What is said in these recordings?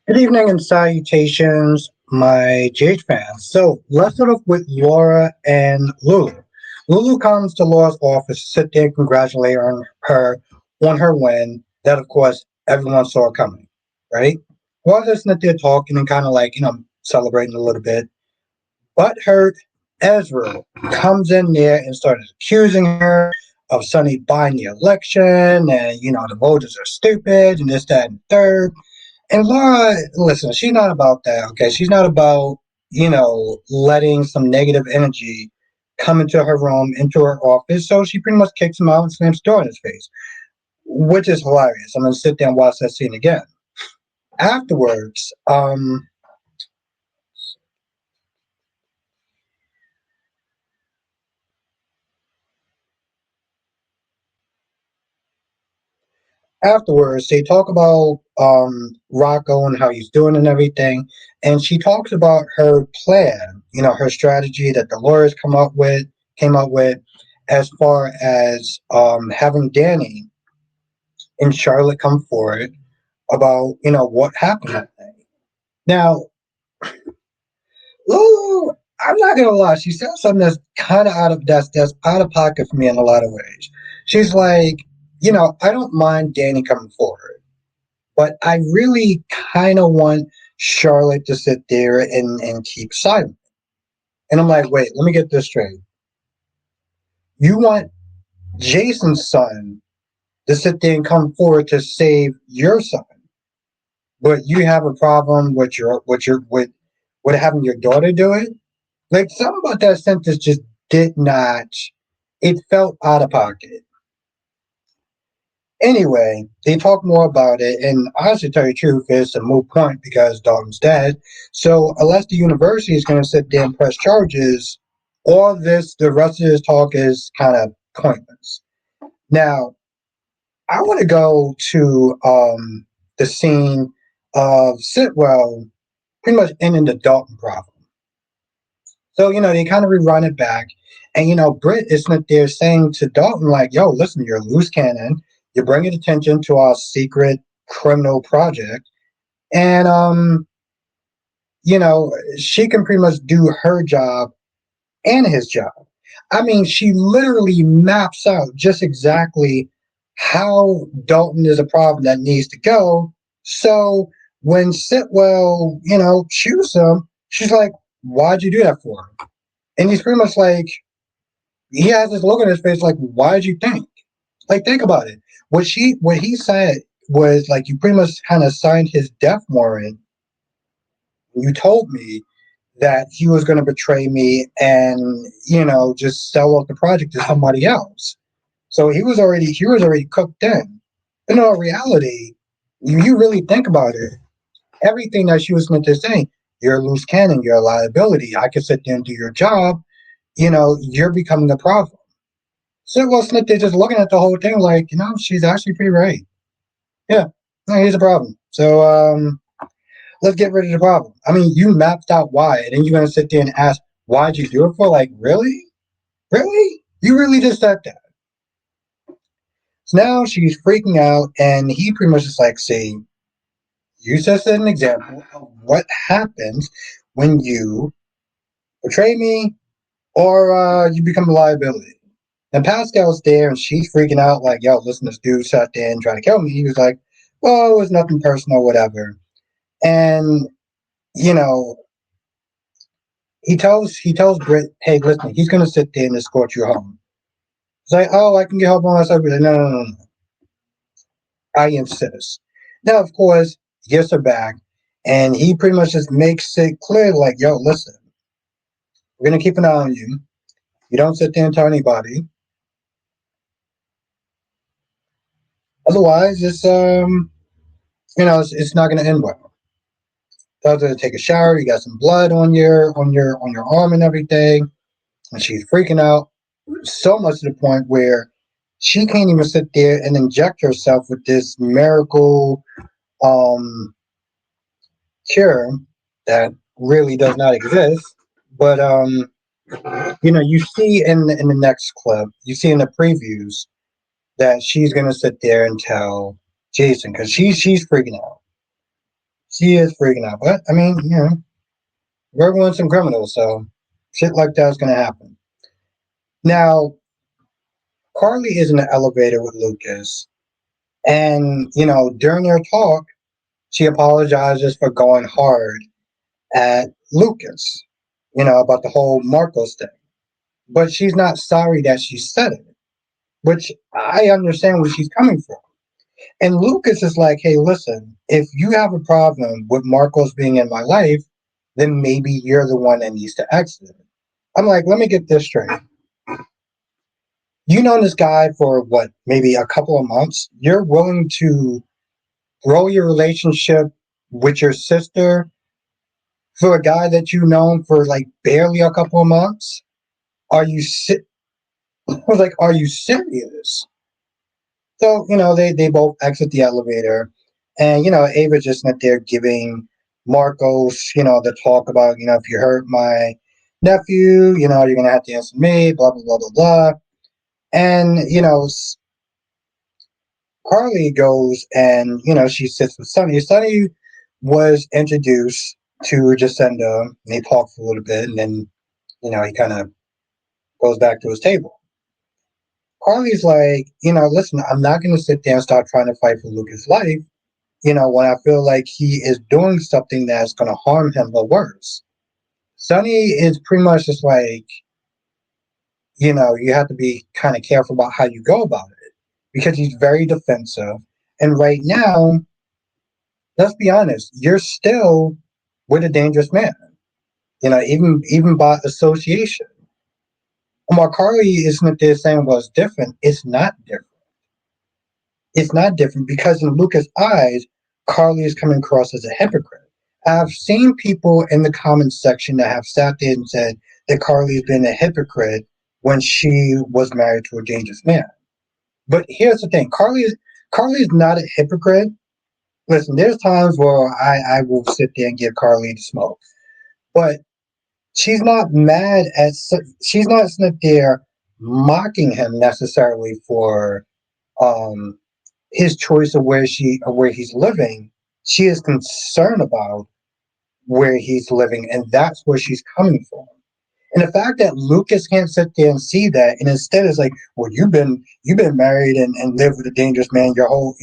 Good evening and salutations, my GH fans. So let's start off with Laura and Lulu. Lulu comes to Laura's office to sit there and congratulate on her win. That, of course, everyone saw coming, right? While they're sitting there talking and kind of like, celebrating a little bit, butthurt Ezra comes in there and started accusing her of Sonny buying the election and, the voters are stupid and this, that, and third. And Laura, listen, she's not about that, okay? She's not about, letting some negative energy come into her room, into her office. So she pretty much kicks him out and slams the door in his face, which is hilarious. I'm going to sit there and watch that scene again. Afterwards, they talk about Rocco and how he's doing and everything. And she talks about her plan, her strategy that the lawyers came up with as far as having Danny and Charlotte come forward about, what happened that day. Now, Lulu, I'm not gonna lie, she said something that's kind of that's out of pocket for me in a lot of ways. She's like, I don't mind Danny coming forward, but I really kind of want Charlotte to sit there and keep silent. And I'm like, wait, let me get this straight. You want Jason's son to sit there and come forward to save your son, but you have a problem with having your daughter do it? Like something about that sentence just did not. It felt out of pocket. Anyway, they talk more about it, and honestly, to tell you the truth, it's a moot point because Dalton's dead. So unless the university is going to sit there and press charges, the rest of this talk is kind of pointless. Now, I want to go to the scene of Sitwell pretty much ending the Dalton problem. So, they kind of rerun it back. And, Britt is not there saying to Dalton, like, yo, listen, you're a loose cannon. You're bringing attention to our secret criminal project. And, she can pretty much do her job and his job. I mean, she literally maps out just exactly how Dalton is a problem that needs to go. So when Sitwell, shoots him, she's like, why'd you do that for him? And he's pretty much like, he has this look on his face like, why'd you think? Like, think about it. What he said was like, you pretty much kind of signed his death warrant. You told me that he was going to betray me and, just sell off the project to somebody else. So he was already cooked in. But in all reality, you really think about it, everything that she was going to say, you're a loose cannon, you're a liability. I can sit there and do your job. You're becoming a problem. So Will Smith, they're just looking at the whole thing like, she's actually pretty right. Yeah, no, he's a problem. So let's get rid of the problem. I mean, you mapped out why, and then you're gonna sit there and ask, why'd you do it for? Like, really? Really? You really just said that. So now she's freaking out, and he pretty much is like, see, you just set an example of what happens when you betray me or you become a liability. And Pascal's there and she's freaking out like, yo, listen, this dude sat there and tried to kill me. He was like, well, it was nothing personal, whatever. And, you know, he tells Britt, hey, listen, he's gonna sit there and escort you home. It's like, oh, I can get help on myself. Like, no, no, no, no. I insist. Now, of course, he gets her back and he pretty much just makes it clear, like, yo, listen, we're gonna keep an eye on you. You don't sit there and tell anybody. Otherwise, it's not gonna end well. Tells her to take a shower. You got some blood on your arm and everything, and she's freaking out so much to the point where she can't even sit there and inject herself with this miracle um, cure that really does not exist. But you see in the next clip, you see in the previews that she's gonna sit there and tell Jason because she's freaking out. She is freaking out. But I mean, we're going some criminals, so shit like that's gonna happen. Now, Carly is in the elevator with Lucas, and during their talk, she apologizes for going hard at Lucas, about the whole Marcos thing. But she's not sorry that she said it, which I understand where she's coming from. And Lucas is like, hey, listen, if you have a problem with Marcos being in my life, then maybe you're the one that needs to exit. I'm like, let me get this straight. You know this guy for what, maybe a couple of months? You're willing to grow your relationship with your sister for a guy that you've known for like barely a couple of months? Are you I was like, are you serious? So, they both exit the elevator, and, Ava just sat there giving Marcos, the talk about, if you hurt my nephew, you're going to have to answer me, blah, blah, blah, blah, blah. And, Carly goes and, she sits with Sonny. Sonny was introduced to Jacinda, and they talk for a little bit, and then, he kind of goes back to his table. Carly's like, listen, I'm not going to sit there and start trying to fight for Lucas' life, when I feel like he is doing something that's going to harm him or worse. Sonny is pretty much just like, you have to be kind of careful about how you go about it because he's very defensive. And right now, let's be honest, you're still with a dangerous man, even by association. And while Carly isn't there saying, well, it's different, it's not different. It's not different because in Lucas' eyes, Carly is coming across as a hypocrite. I've seen people in the comments section that have sat there and said that Carly has been a hypocrite when she was married to a dangerous man. But here's the thing: Carly is not a hypocrite. Listen, there's times where I will sit there and give Carly the smoke, but she's not mad at. She's not sitting there mocking him necessarily for um his choice of where he's living. She is concerned about where he's living, and that's where she's coming from. And the fact that Lucas can't sit there and see that, and instead is like, well, you've been married and lived with a dangerous man your whole,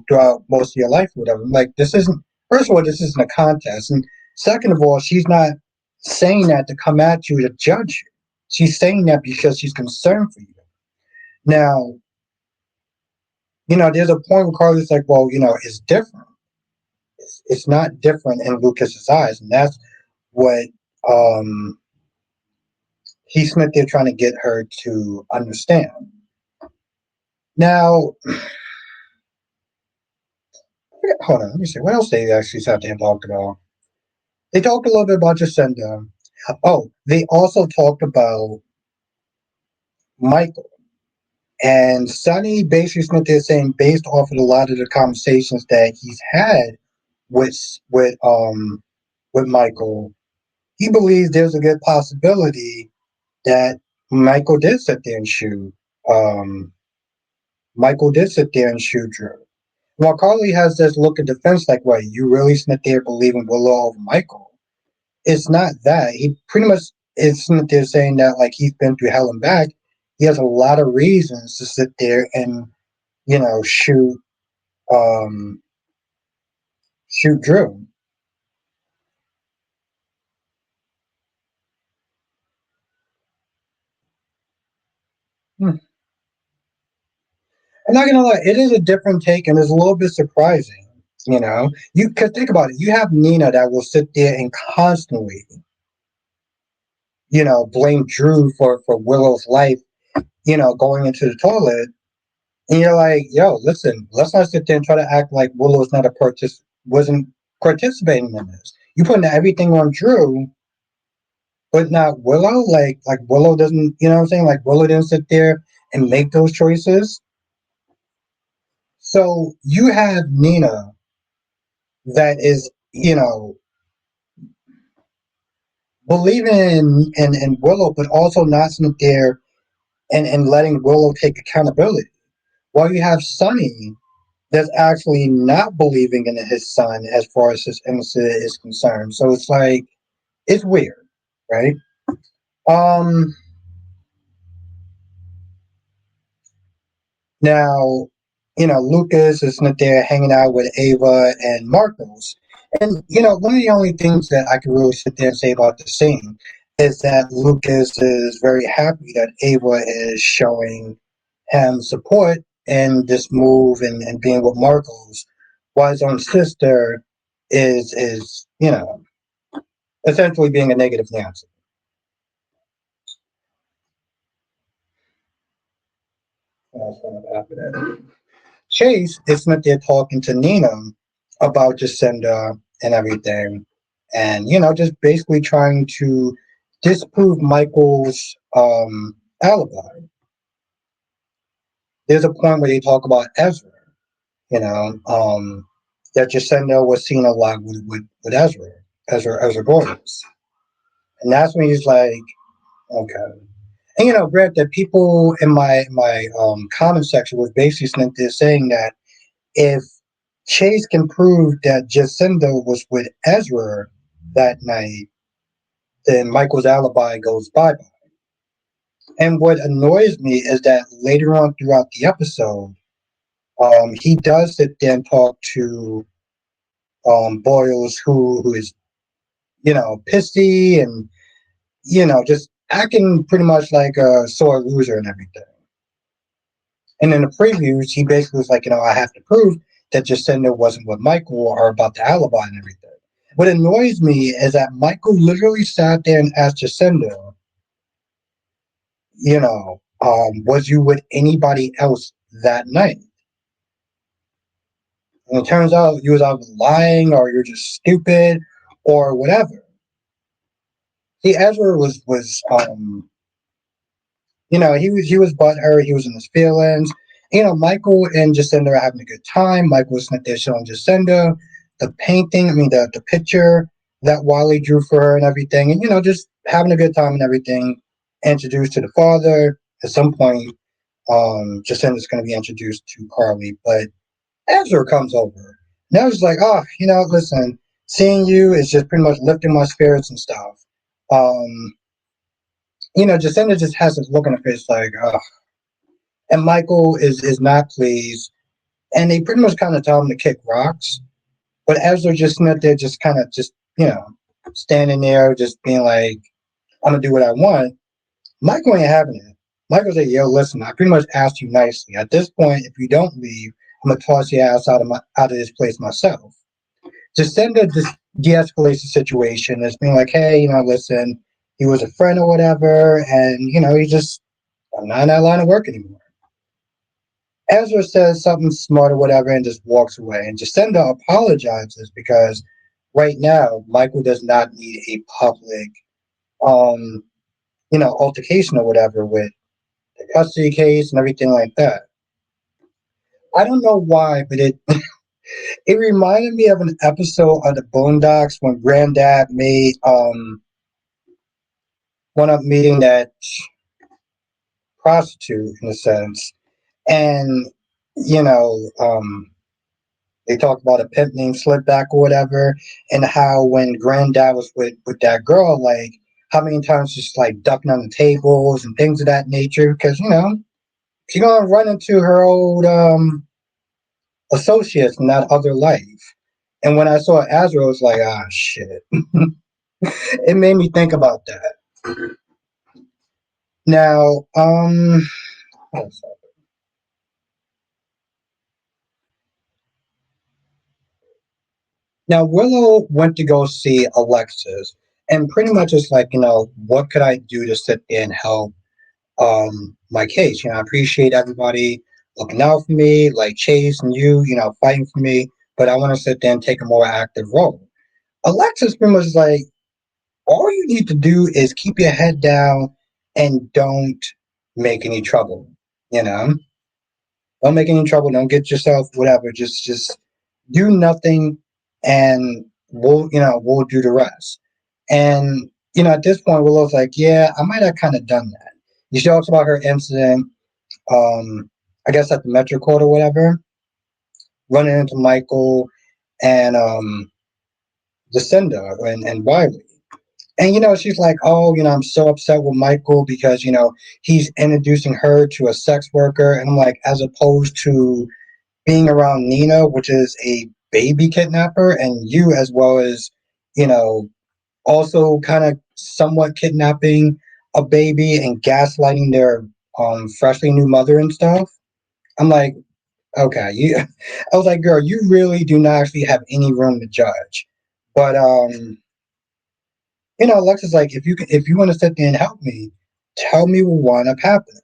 throughout most of your life, or whatever. I'm like, this isn't. First of all, this isn't a contest, and second of all, she's not saying that to come at you to judge you. She's saying that because she's concerned for you. Now, there's a point where Carly's like, well, it's different. It's not different in Lucas's eyes, and that's what um, he's Smith there trying to get her to understand. Now, hold on, let me see. What else they actually sat there and talked about? They talked a little bit about Jacinda. Oh, they also talked about Michael. And Sonny basically Smith there saying, based off of a lot of the conversations that he's had with with um with Michael, he believes there's a good possibility that Michael did sit there and shoot. Um, Michael did sit there and shoot Drew. While Carly has this look of defense, like, "What, you really sit there believing Willow over Michael?" It's not that. He pretty much is sitting there saying that like he's been through hell and back. He has a lot of reasons to sit there and shoot um shoot Drew. Hmm. I'm not gonna lie, it is a different take and it's a little bit surprising. You could think about it. You have Nina that will sit there and constantly, blame Drew for Willow's life, going into the toilet. And you're like, yo, listen, let's not sit there and try to act like Willow's not wasn't participating in this. You putting everything on Drew, but not Willow. Like Willow doesn't, you know what I'm saying? Like Willow didn't sit there and make those choices. So you have Nina that is, believing in Willow, but also not sitting there and letting Willow take accountability. While you have Sunny that's actually not believing in his son as far as his innocence is concerned. So it's like it's weird, right? Um, Now, Lucas is not there hanging out with Ava and Marcos. And, one of the only things that I can really sit there and say about the scene is that Lucas is very happy that Ava is showing him support in this move and being with Marcos, while his own sister is essentially being a negative Nancy. After that. Chase is not there talking to Nina about Jacinda and everything, and just basically trying to disprove Michael's alibi. There's a point where they talk about Ezra, you know, um, that Jacinda was seen a lot with Ezra Gordons, and that's when he's like, okay. And Brett, that people in my comment section was basically saying that if Chase can prove that Jacinda was with Ezra that night, then Michael's alibi goes bye bye. And what annoys me is that later on throughout the episode, he does sit there and talk to Boyles, who is pissy and just acting pretty much like a sore loser and everything. And in the previews, he basically was like, I have to prove that Jacinda wasn't with Michael or about the alibi and everything. What annoys me is that Michael literally sat there and asked Jacinda, was you with anybody else that night? And it turns out you was either lying or you're just stupid or whatever. See, Ezra he was butthurt. He was in his feelings. Michael and Jacinda are having a good time. Michael was there showing Jacinda the painting. I mean, the picture that Wally drew for her and everything, and just having a good time and everything. Introduced to the father. At some point, Jacinda's going to be introduced to Carly, but Ezra comes over. And I was like, oh, listen, seeing you is just pretty much lifting my spirits and stuff. Um, Jacinda just has this look on her face like, and Michael is not pleased, and they pretty much kind of tell him to kick rocks. But Ezra just not there, just kind of just standing there, just being like, "I'm gonna do what I want." Michael ain't having it. Michael's like, "Yo, listen, I pretty much asked you nicely. At this point, if you don't leave, I'm gonna toss your ass out of this place myself." Jacinda just de-escalates the situation. It's being like, "Hey, listen, he was a friend or whatever, and I'm not in that line of work anymore." Ezra says something smart or whatever and just walks away. And Jacinda apologizes because right now Michael does not need a public, um, altercation or whatever with the custody case and everything like that. I don't know why, but it reminded me of an episode of the Boondocks when Granddad made one up meeting that prostitute in a sense, and you know um, they talked about a pimp named Slipback or whatever, and how when Granddad was with that girl, like how many times she's like ducking on the tables and things of that nature because she's gonna run into her old associates in that other life. And when I saw Azra, I was like, ah, shit. It made me think about that. Now, now Willow went to go see Alexis, and pretty much it's like, what could I do to sit there and help my case? I appreciate everybody looking out for me, like Chase and you, fighting for me, but I want to sit there and take a more active role. Alexis pretty much is like, all you need to do is keep your head down and don't make any trouble. You know, don't make any trouble. Don't get yourself whatever. Just do nothing, and we'll do the rest. And at this point, Willow's like, yeah, I might have kind of done that. She talks about her incident, I guess at the Metro Court or whatever, running into Michael and Jacinda and Wiley. And she's like, "Oh, I'm so upset with Michael because he's introducing her to a sex worker." And I'm like, as opposed to being around Nina, which is a baby kidnapper, and you as well as you know also kind of somewhat kidnapping a baby and gaslighting their freshly new mother and stuff. I'm like, okay, I was like, girl, you really do not actually have any room to judge. But Alexa's like, if you want to sit there and help me, tell me what wound up happening.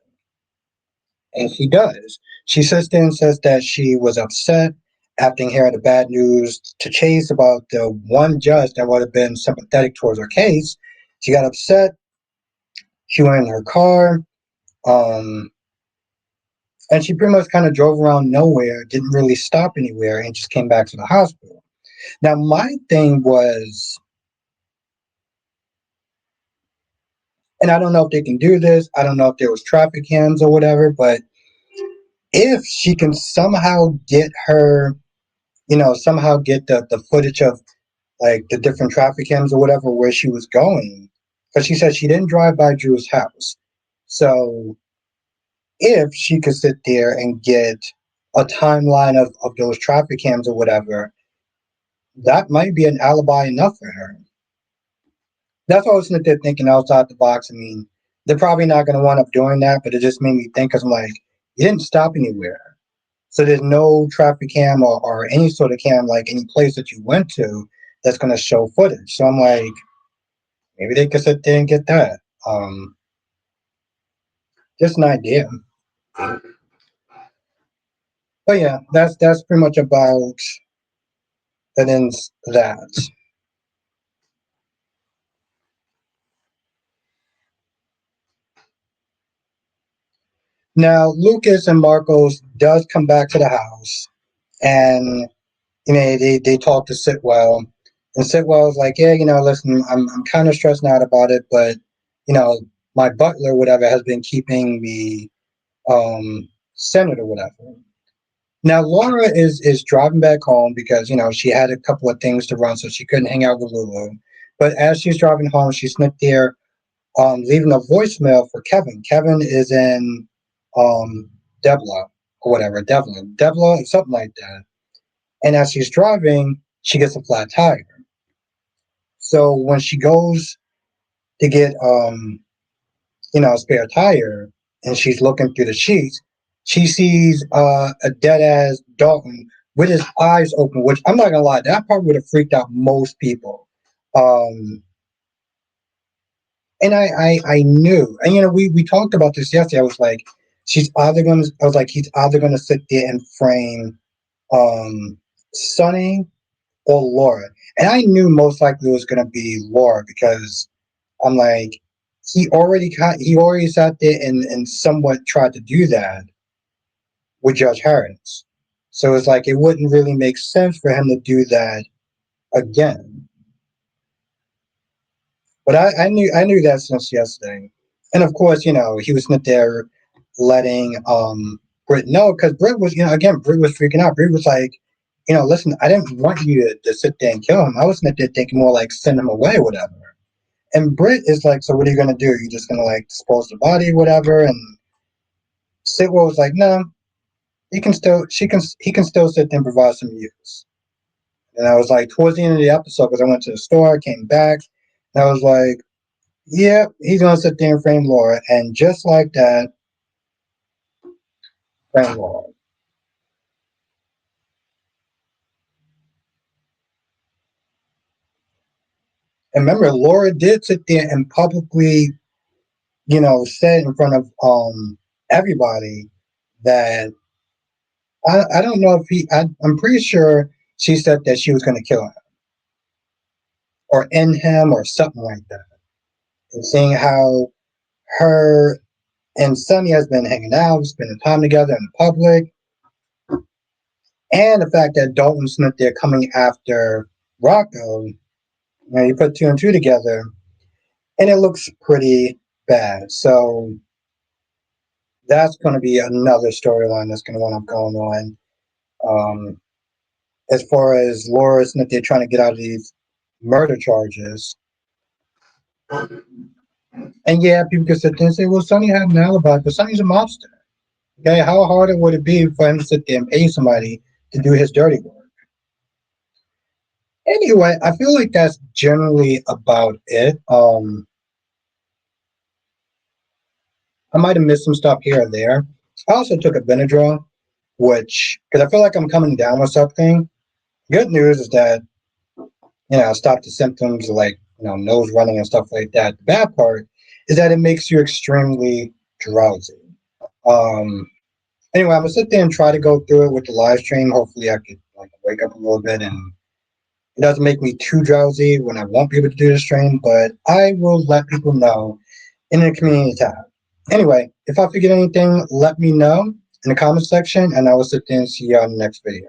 And she does. She sits there and says that she was upset after hearing the bad news to Chase about the one judge that would have been sympathetic towards her case. She got upset. She went in her car, um, and she pretty much kind of drove around nowhere, didn't really stop anywhere, and just came back to the hospital. Now, my thing was, and I don't know if they can do this, I don't know if there was traffic cams or whatever, but if she can somehow get her, somehow get the footage of like the different traffic cams or whatever where she was going, because she said she didn't drive by Drew's house. So if she could sit there and get a timeline of those traffic cams or whatever, that might be an alibi enough for her. That's what I was sitting there thinking outside the box. I mean, they're probably not going to wind up doing that, but it just made me think because I'm like, you didn't stop anywhere. So there's no traffic cam or any sort of cam, like any place that you went to that's going to show footage. So I'm like, maybe they could sit there and get that. Um, just an idea. But yeah, that's pretty much about that ends that. Now Lucas and Marcos does come back to the house, and they talk to Sitwell, and Sitwell's like, yeah, listen, I'm kind of stressed out about it, but you know, my butler, whatever, has been keeping the Senate or whatever. Now Laura is driving back home because she had a couple of things to run, so she couldn't hang out with Lulu. But as she's driving home, she snipped there, leaving a voicemail for Kevin. Kevin is in um, Debla or whatever, Devla, something like that. And as she's driving, she gets a flat tire. So when she goes to get a spare tire, and she's looking through the sheets, she sees a dead ass Dalton with his eyes open. Which I'm not gonna lie, that part would have freaked out most people. Um, and I knew, and we talked about this yesterday. I was like, he's either gonna sit there and frame Sonny or Laura, and I knew most likely it was gonna be Laura because I'm like, he already sat there and somewhat tried to do that with Judge Harris. So it's like it wouldn't really make sense for him to do that again. But I knew that since yesterday. And of course, he was not there letting Britt know because Britt was, again, Britt was freaking out. Britt was like, listen, I didn't want you to sit there and kill him. I was not there thinking more like send him away, whatever. And Britt is like, so what are you gonna do? You're just gonna like dispose the body, whatever. And Sitwell was like, no, he can still sit there and provide some use. And I was like, towards the end of the episode, because I went to the store, came back, and I was like, yeah, he's gonna sit there and frame Laura, and just like that, frame Laura. And remember, Laura did sit there and publicly, said in front of everybody that I don't know if I'm pretty sure she said that she was gonna kill him or end him or something like that. And seeing how her and Sonny has been hanging out, spending time together in public, and the fact that Dalton Smith they're coming after Rocco, you put two and two together, and it looks pretty bad. So that's going to be another storyline that's going to wind up going on. as far as Laura's and that they're trying to get out of these murder charges. And yeah, people can sit there and say, well, Sonny had an alibi, but Sonny's a mobster. Okay, how hard would it be for him to sit there and pay somebody to do his dirty work? Anyway, I feel like that's generally about it. I might have missed some stuff here and there. I also took a Benadryl, which, because I feel like I'm coming down with something. Good news is that, I stopped the symptoms like, nose running and stuff like that. The bad part is that it makes you extremely drowsy. Um, anyway, I'm gonna sit there and try to go through it with the live stream. Hopefully, I could like wake up a little bit and it doesn't make me too drowsy when I won't be able to do the stream. But I will let people know in the community tab. Anyway, if I forget anything, let me know in the comment section, and I will sit there and see you on the next video.